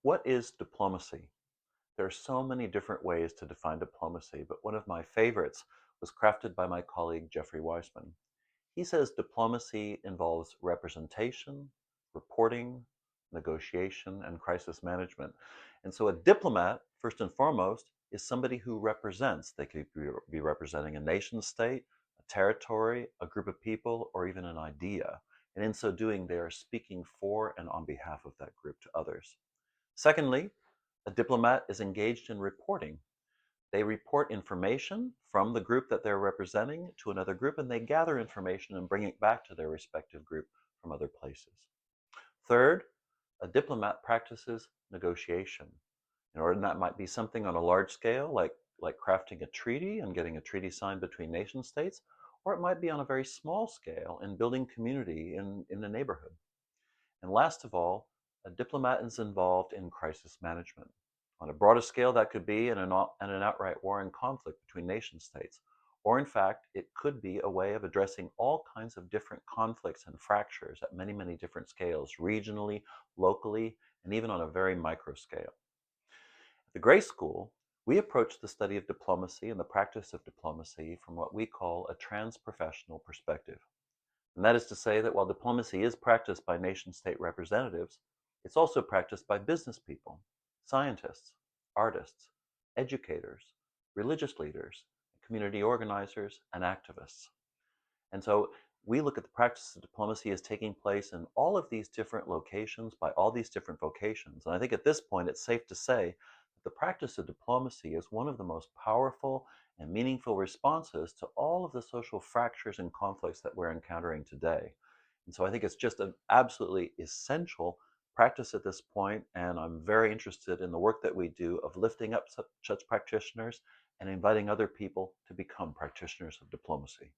What is diplomacy? There are so many different ways to define diplomacy, but one of my favorites was crafted by my colleague Jeffrey Weissman. He says diplomacy involves representation, reporting, negotiation, and crisis management. And so a diplomat, first and foremost, is somebody who represents. They could be representing a nation state, a territory, a group of people, or even an idea. And in so doing, they are speaking for and on behalf of that group to others. Secondly, a diplomat is engaged in reporting. They report information from the group that they're representing to another group, and they gather information and bring it back to their respective group from other places. Third, a diplomat practices negotiation. And that might be something on a large scale, like crafting a treaty and getting a treaty signed between nation states, or it might be on a very small scale in building community in a neighborhood. And last of all, a diplomat is involved in crisis management. On a broader scale, that could be in an outright war and conflict between nation states. Or, in fact, it could be a way of addressing all kinds of different conflicts and fractures at many, many different scales, regionally, locally, and even on a very micro scale. At the Gray School, we approach the study of diplomacy and the practice of diplomacy from what we call a transprofessional perspective. And that is to say that while diplomacy is practiced by nation-state representatives, it's also practiced by business people, scientists, artists, educators, religious leaders, community organizers, and activists. And so we look at the practice of diplomacy as taking place in all of these different locations by all these different vocations. And I think at this point it's safe to say that the practice of diplomacy is one of the most powerful and meaningful responses to all of the social fractures and conflicts that we're encountering today. And so I think it's just an absolutely essential practice at this point, and I'm very interested in the work that we do of lifting up such practitioners and inviting other people to become practitioners of diplomacy.